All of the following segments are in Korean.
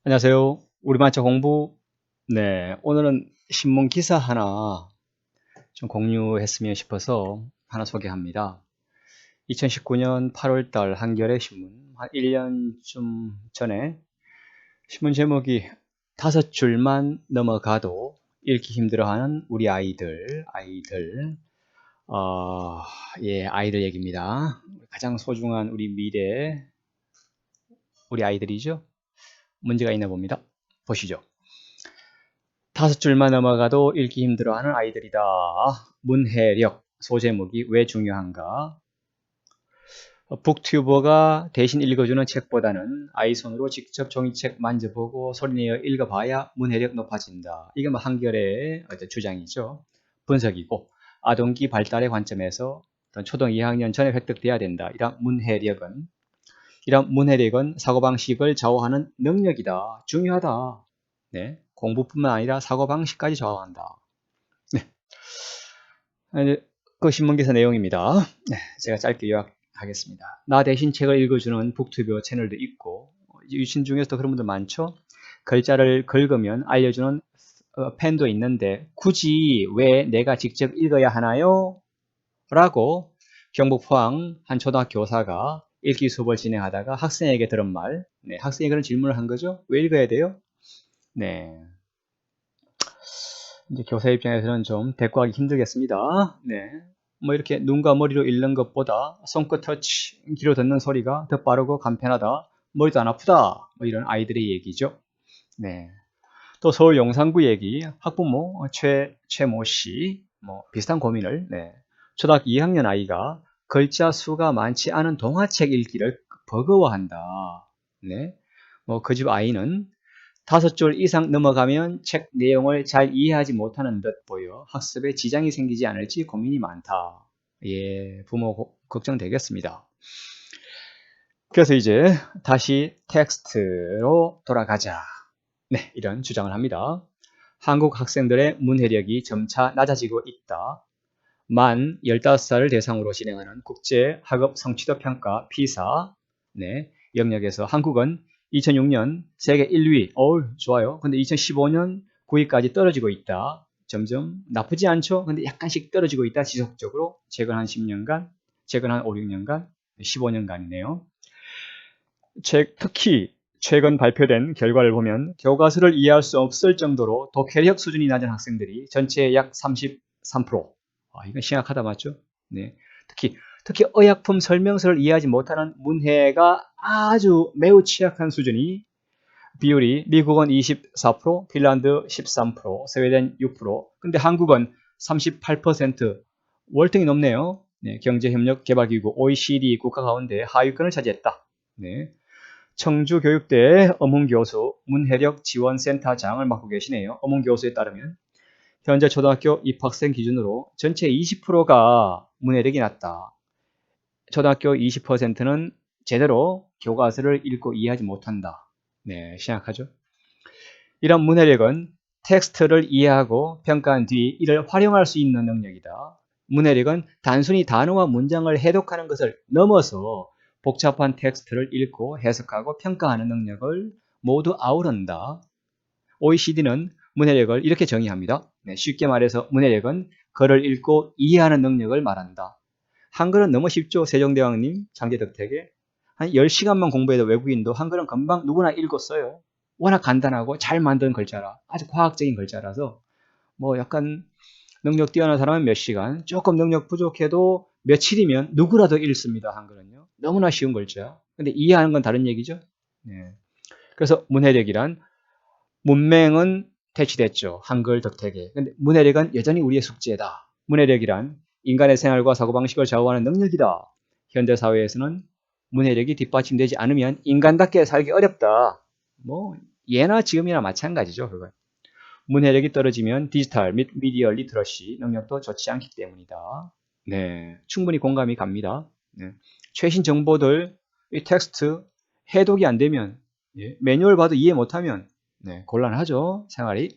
안녕하세요. 우리말자 공부. 네, 오늘은 신문 기사 하나 좀 공유했으면 싶어서 하나 소개합니다. 2019년 8월 달 한겨레 신문, 한 1년쯤 전에 신문 제목이 다섯 줄만 넘어가도 읽기 힘들어하는 우리 어, 아이들 얘기입니다. 가장 소중한 우리 미래, 우리 아이들이죠. 문제가 있나 봅니다. 보시죠. 다섯 줄만 넘어가도 읽기 힘들어하는 아이들이다. 문해력 소제목이 왜 중요한가? 북튜버가 대신 읽어주는 책보다는 아이 손으로 직접 종이책 만져보고 소리내어 읽어봐야 문해력 높아진다. 이게 뭐 한겨레의 어떤 주장이죠. 분석이고 아동기 발달의 관점에서 초등 2학년 전에 획득돼야 된다. 이런 문해력은 사고방식을 좌우하는 능력이다. 중요하다. 네, 공부뿐만 아니라 사고방식까지 좌우한다. 그 신문기사 내용입니다. 네, 제가 짧게 요약하겠습니다. 나 대신 책을 읽어주는 북튜버 채널도 있고 유신 중에서도 그런 분들 많죠. 글자를 긁으면 알려주는 팬도 있는데 굳이 왜 내가 직접 읽어야 하나요? 라고 경북 포항 한 초등학교 교사가 읽기 수업을 진행하다가 학생에게 들은 말. 네, 학생이 그런 질문을 한 거죠. 왜 읽어야 돼요? 네, 이제 교사 입장에서는 좀 대꾸하기 힘들겠습니다. 네. 뭐 이렇게 눈과 머리로 읽는 것보다 손끝 터치, 귀로 듣는 소리가 더 빠르고 간편하다. 머리도 안 아프다. 뭐 이런 아이들의 얘기죠. 네. 또 서울 용산구 얘기, 학부모 최모 씨, 뭐 비슷한 고민을, 네. 초등학교 2학년 아이가 글자 수가 많지 않은 동화책 읽기를 버거워한다. 네. 뭐 그 집 아이는 다섯 줄 이상 넘어가면 책 내용을 잘 이해하지 못하는 듯 보여 학습에 지장이 생기지 않을지 고민이 많다. 예, 부모 걱정되겠습니다. 그래서 이제 다시 텍스트로 돌아가자. 네, 이런 주장을 합니다. 한국 학생들의 문해력이 점차 낮아지고 있다. 만 15살을 대상으로 진행하는 국제 학업 성취도 평가 피사 네, 영역에서 한국은 2006년 세계 1위, 좋아요. 근데 2015년 9위까지 떨어지고 있다. 점점 나쁘지 않죠? 근데 약간씩 떨어지고 있다. 지속적으로 최근 한 10년간, 최근 한 5, 6년간, 15년간이네요. 특히 최근 발표된 결과를 보면 교과서를 이해할 수 없을 정도로 독해력 수준이 낮은 학생들이 전체의 약 33%. 이건 심각하다 맞죠? 네. 특히 의약품 설명서를 이해하지 못하는 문해가 아주 매우 취약한 수준이 비율이 미국은 24%, 핀란드 13%, 스웨덴 6%, 근데 한국은 38%, 월등히 높네요. 네, 경제협력개발기구 OECD 국가 가운데 하위권을 차지했다. 네. 청주교육대 어문교수 문해력지원센터장을 맡고 계시네요. 어문교수에 따르면 현재 초등학교 입학생 기준으로 전체 20%가 문해력이 낮다. 초등학교 20%는 제대로 교과서를 읽고 이해하지 못한다. 네, 심각하죠. 이런 문해력은 텍스트를 이해하고 평가한 뒤 이를 활용할 수 있는 능력이다. 문해력은 단순히 단어와 문장을 해독하는 것을 넘어서 복잡한 텍스트를 읽고 해석하고 평가하는 능력을 모두 아우른다. OECD는 문해력을 이렇게 정의합니다. 네, 쉽게 말해서 문해력은 글을 읽고 이해하는 능력을 말한다. 한글은 너무 쉽죠. 세종대왕님, 장제덕택에. 한 10시간만 공부해도 외국인도 한글은 금방 누구나 읽고 써요. 워낙 간단하고 잘 만든 글자라, 아주 과학적인 글자라서 뭐 약간 능력 뛰어난 사람은 몇 시간, 조금 능력 부족해도 며칠이면 누구라도 읽습니다. 한글은요. 너무나 쉬운 글자. 근데 이해하는 건 다른 얘기죠. 네. 그래서 문해력이란 문맹은 퇴치됐죠. 한글 덕택에. 근데 문해력은 여전히 우리의 숙제다. 문해력이란 인간의 생활과 사고방식을 좌우하는 능력이다. 현대 사회에서는 문해력이 뒷받침되지 않으면 인간답게 살기 어렵다. 뭐 예나 지금이나 마찬가지죠. 그건. 문해력이 떨어지면 디지털 및 미디어 리터러시 능력도 좋지 않기 때문이다. 네, 충분히 공감이 갑니다. 네. 최신 정보들, 이 텍스트 해독이 안 되면, 매뉴얼 봐도 이해 못하면 곤란하죠, 생활이.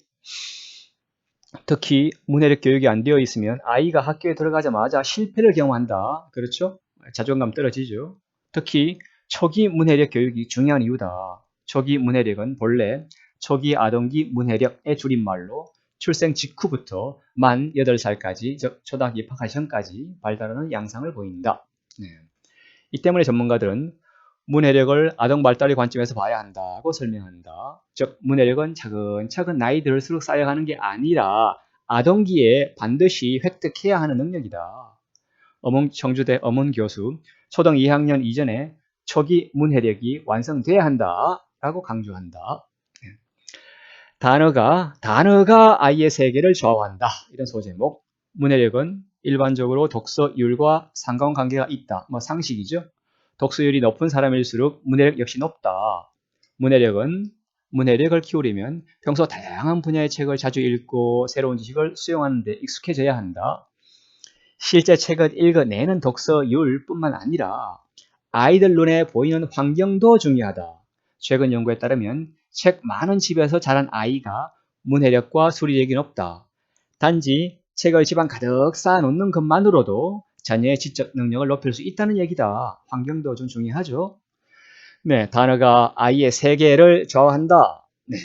특히 문해력 교육이 안 되어 있으면 아이가 학교에 들어가자마자 실패를 경험한다. 그렇죠? 자존감 떨어지죠. 특히 초기 문해력 교육이 중요한 이유다. 초기 문해력은 본래 초기 아동기 문해력의 줄임말로 출생 직후부터 만 8살까지, 즉 초등학교 입학하기 전까지 발달하는 양상을 보인다. 네. 이 때문에 전문가들은 문해력을 아동 발달의 관점에서 봐야 한다고 설명한다. 즉 문해력은 차근차근 나이 들수록 쌓여가는 게 아니라 아동기에 반드시 획득해야 하는 능력이다. 청주대 엄은 교수, 초등 2학년 이전에 초기 문해력이 완성돼야 한다라고 강조한다. 단어가 아이의 세계를 좌우한다. 이런 소제목. 문해력은 일반적으로 독서율과 상관관계가 있다. 상식이죠. 독서율이 높은 사람일수록 문해력 역시 높다. 문해력을 키우려면 평소 다양한 분야의 책을 자주 읽고 새로운 지식을 수용하는 데 익숙해져야 한다. 실제 책을 읽어내는 독서율뿐만 아니라 아이들 눈에 보이는 환경도 중요하다. 최근 연구에 따르면 책 많은 집에서 자란 아이가 문해력과 수리력이 높다. 단지 책을 집안 가득 쌓아놓는 것만으로도 자녀의 지적 능력을 높일 수 있다는 얘기다. 환경도 좀 중요하죠. 네, 단어가 아이의 세계를 좌우한다. 네,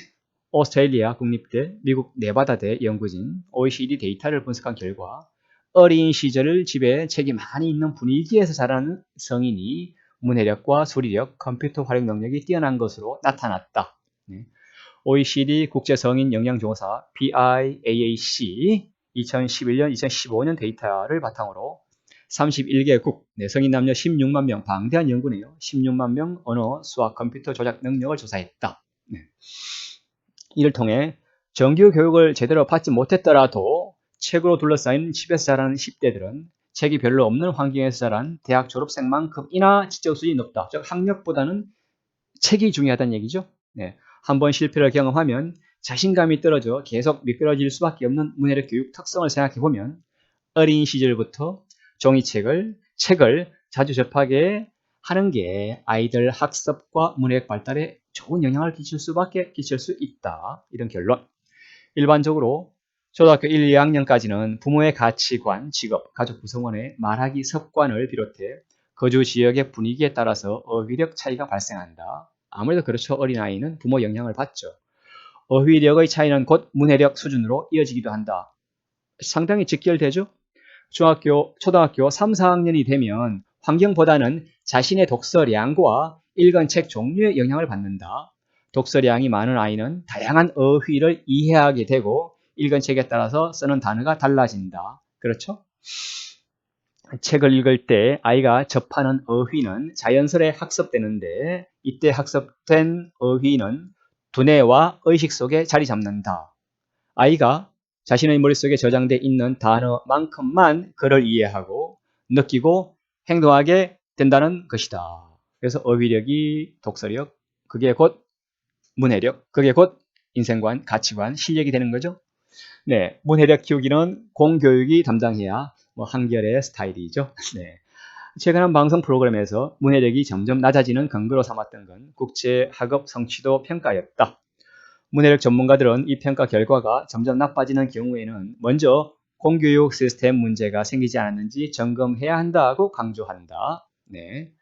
오스트레일리아 국립대, 미국 네바다대 연구진 OECD 데이터를 분석한 결과 어린 시절을 집에 책이 많이 있는 분위기에서 자라는 성인이 문해력과 수리력, 컴퓨터 활용 능력이 뛰어난 것으로 나타났다. 네. OECD 국제성인 영양조사 BIAAC 2011년, 2015년 데이터를 바탕으로 31개국 성인 남녀 16만 명, 방대한 연구네요. 16만 명 언어, 수학, 컴퓨터 조작 능력을 조사했다. 네. 이를 통해 정규 교육을 제대로 받지 못했더라도 책으로 둘러싸인 집에서 자라는 10대들은 책이 별로 없는 환경에서 자란 대학 졸업생만큼이나 지적 수준이 높다. 즉 학력보다는 책이 중요하다는 얘기죠. 네. 한번 실패를 경험하면 자신감이 떨어져 계속 미끄러질 수밖에 없는 문해력 교육 특성을 생각해보면 어린 시절부터 종이책을 자주 접하게 하는 게 아이들 학습과 문해력 발달에 좋은 영향을 끼칠 수 있다. 이런 결론. 일반적으로 초등학교 1, 2학년까지는 부모의 가치관, 직업, 가족 구성원의 말하기 습관을 비롯해 거주 지역의 분위기에 따라서 어휘력 차이가 발생한다. 아무래도 그렇죠. 어린아이는 부모 영향을 받죠. 어휘력의 차이는 곧 문해력 수준으로 이어지기도 한다. 상당히 직결되죠? 초등학교 3, 4학년이 되면 환경보다는 자신의 독서량과 읽은 책 종류에 영향을 받는다. 독서량이 많은 아이는 다양한 어휘를 이해하게 되고 읽은 책에 따라서 쓰는 단어가 달라진다. 그렇죠? 책을 읽을 때 아이가 접하는 어휘는 자연스레 학습되는데 이때 학습된 어휘는 두뇌와 의식 속에 자리 잡는다. 아이가 자신의 머릿속에 저장되어 있는 단어만큼만 글을 이해하고 느끼고 행동하게 된다는 것이다. 그래서 어휘력이 독서력, 그게 곧 문해력, 그게 곧 인생관, 가치관, 실력이 되는 거죠. 네, 문해력 키우기는 공교육이 담당해야 한결의 스타일이죠. 네. 최근 한 방송 프로그램에서 문해력이 점점 낮아지는 근거로 삼았던 건 국제 학업 성취도 평가였다. 문해력 전문가들은 이 평가 결과가 점점 나빠지는 경우에는 먼저 공교육 시스템 문제가 생기지 않았는지 점검해야 한다고 강조한다. 네.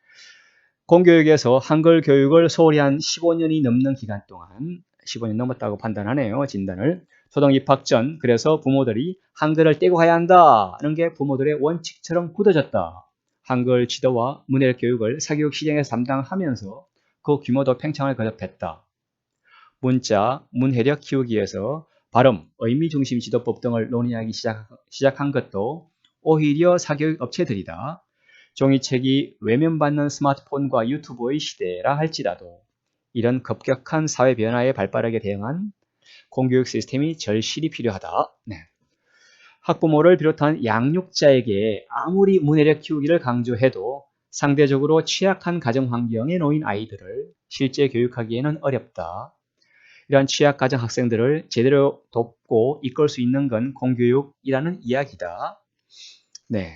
공교육에서 한글 교육을 소홀히 한 15년이 넘는 기간 동안 15년 넘었다고 판단하네요. 진단을. 초등 입학 전 그래서 부모들이 한글을 떼고 가야 한다는 게 부모들의 원칙처럼 굳어졌다. 한글 지도와 문해력 교육을 사교육 시장에서 담당하면서 그 규모도 팽창을 거듭했다. 문자, 문해력 키우기에서 발음, 의미 중심 지도법 등을 논의하기 시작한 것도 오히려 사교육 업체들이다. 종이책이 외면받는 스마트폰과 유튜브의 시대라 할지라도 이런 급격한 사회 변화에 발빠르게 대응한 공교육 시스템이 절실히 필요하다. 네. 학부모를 비롯한 양육자에게 아무리 문해력 키우기를 강조해도 상대적으로 취약한 가정 환경에 놓인 아이들을 실제 교육하기에는 어렵다. 이러한 취약가정 학생들을 제대로 돕고 이끌 수 있는 건 공교육이라는 이야기다. 네,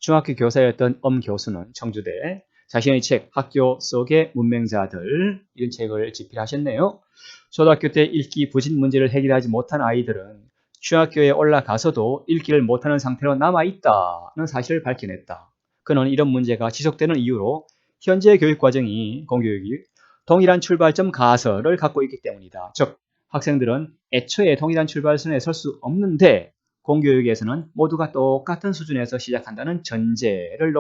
중학교 교사였던 교수는 청주대 자신의 책 학교 속의 문맹자들 이런 책을 집필하셨네요. 초등학교 때 읽기 부진 문제를 해결하지 못한 아이들은 중학교에 올라가서도 읽기를 못하는 상태로 남아있다는 사실을 밝혀냈다. 그는 이런 문제가 지속되는 이유로 현재 교육과정이 공교육이 동일한 출발점 가설을 갖고 있기 때문이다. 즉 학생들은 애초에 동일한 출발선에 설 수 없는데 공교육에서는 모두가 똑같은 수준에서 시작한다는 전제를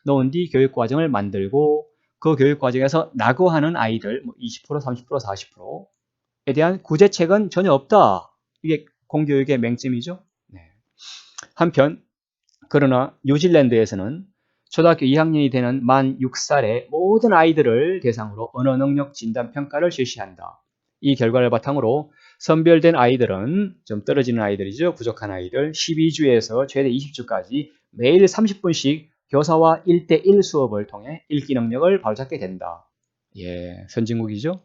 놓은 뒤 교육과정을 만들고 그 교육과정에서 낙오하는 아이들 20%, 30%, 40%에 대한 구제책은 전혀 없다. 이게 공교육의 맹점이죠. 네. 한편 그러나 뉴질랜드에서는 초등학교 2학년이 되는 만 6살의 모든 아이들을 대상으로 언어 능력 진단 평가를 실시한다. 이 결과를 바탕으로 선별된 아이들은 좀 떨어지는 아이들이죠. 부족한 아이들 12주에서 최대 20주까지 매일 30분씩 교사와 1대1 수업을 통해 읽기 능력을 바로잡게 된다. 예, 선진국이죠.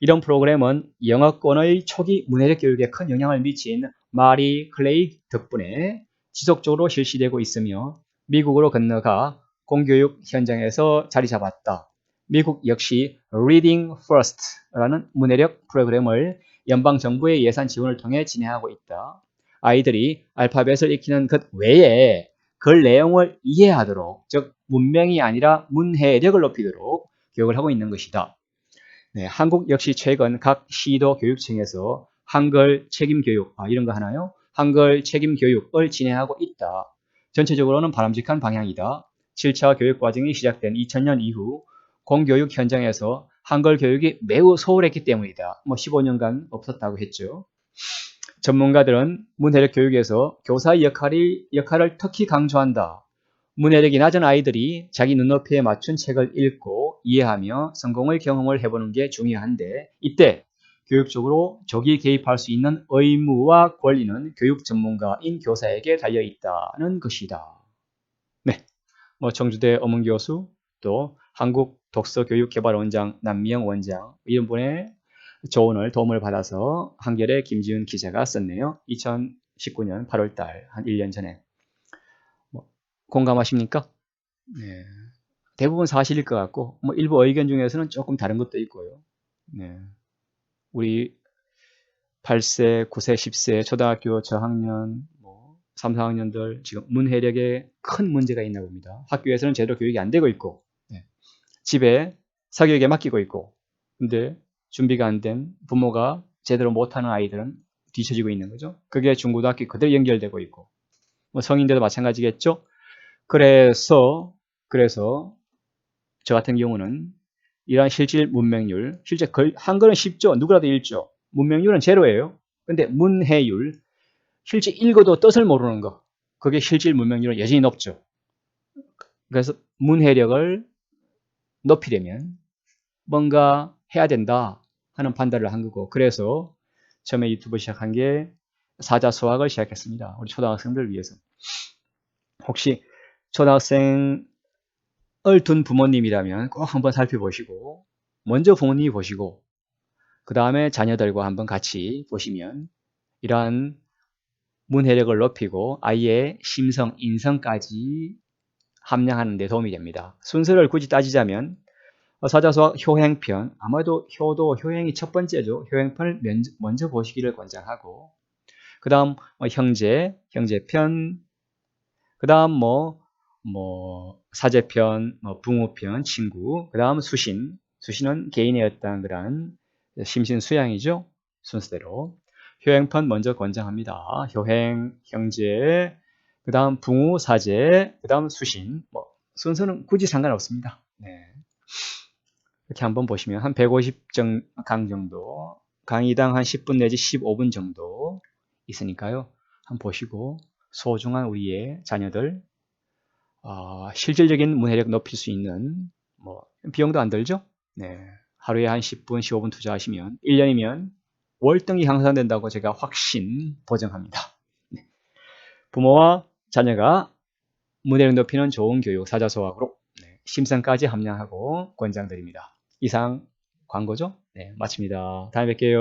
이런 프로그램은 영어권의 초기 문해력 교육에 큰 영향을 미친 마리 클레이 덕분에 지속적으로 실시되고 있으며 미국으로 건너가 공교육 현장에서 자리 잡았다. 미국 역시 Reading First라는 문해력 프로그램을 연방정부의 예산 지원을 통해 진행하고 있다. 아이들이 알파벳을 익히는 것 외에 글 내용을 이해하도록, 즉 문맹이 아니라 문해력을 높이도록 교육을 하고 있는 것이다. 네, 한국 역시 최근 각 시도 교육청에서 한글 책임 교육, 이런 거 하나요? 한글 책임 교육을 진행하고 있다. 전체적으로는 바람직한 방향이다. 7차 교육 과정이 시작된 2000년 이후 공교육 현장에서 한글 교육이 매우 소홀했기 때문이다. 15년간 없었다고 했죠. 전문가들은 문해력 교육에서 교사의 역할을 특히 강조한다. 문해력이 낮은 아이들이 자기 눈높이에 맞춘 책을 읽고 이해하며 성공의 경험을 해보는 게 중요한데 이때 교육적으로 조기 개입할 수 있는 의무와 권리는 교육 전문가인 교사에게 달려있다는 것이다. 네, 청주대 엄은 교수, 또 한국독서교육개발원장 남미영 원장 이런 분의 조언을 도움을 받아서 한겨레 김지훈 기자가 썼네요. 2019년 8월달 한 1년 전에. 공감하십니까? 네. 대부분 사실일 것 같고 일부 의견 중에서는 조금 다른 것도 있고요. 네. 우리 8세, 9세, 10세 초등학교 저학년 3, 4학년들 지금 문해력에 큰 문제가 있나 봅니다. 학교에서는 제대로 교육이 안 되고 있고 집에 사교육에 맡기고 있고 근데 준비가 안 된 부모가 제대로 못하는 아이들은 뒤처지고 있는 거죠. 그게 중고등학교 그대로 연결되고 있고 성인들도 마찬가지겠죠. 그래서 저 같은 경우는 이러한 실질 문맹률, 실제 한글은 쉽죠. 누구라도 읽죠. 문맹률은 제로예요. 근데 문해율, 실제 읽어도 뜻을 모르는 거, 그게 실질 문맹률은 여전히 높죠. 그래서 문해력을 높이려면 뭔가 해야 된다 하는 판단을 한 거고, 그래서 처음에 유튜브 시작한 게 사자수학을 시작했습니다. 우리 초등학생들을 위해서. 혹시 초등학생을 둔 부모님이라면 꼭 한번 살펴보시고, 먼저 부모님이 보시고 그 다음에 자녀들과 한번 같이 보시면 이러한 문해력을 높이고 아이의 심성, 인성까지 함양하는 데 도움이 됩니다. 순서를 굳이 따지자면 사자수학 효행편, 아마도 효행이 첫 번째죠. 효행편을 먼저 보시기를 권장하고 그 다음 형제편, 그 다음 사제편, 붕어편, 친구, 그 다음 수신은 개인의 어떤 그런 심신수양이죠. 순서대로. 효행편 먼저 권장합니다. 효행, 형제, 그 다음 붕우, 사제, 그 다음 수신. 순서는 굳이 상관없습니다. 네. 이렇게 한번 보시면 한 150강 정도, 강의당 한 10분 내지 15분 정도 있으니까요. 한번 보시고 소중한 우리의 자녀들 실질적인 문해력 높일 수 있는 비용도 안 들죠? 네. 하루에 한 10분, 15분 투자하시면 1년이면 월등히 향상된다고 제가 확신 보장합니다. 네. 부모와 자녀가 문해력 높이는 좋은 교육 사자수학으로 심성까지 함양하고 권장드립니다. 이상 광고죠? 네, 마칩니다. 다음에 뵐게요.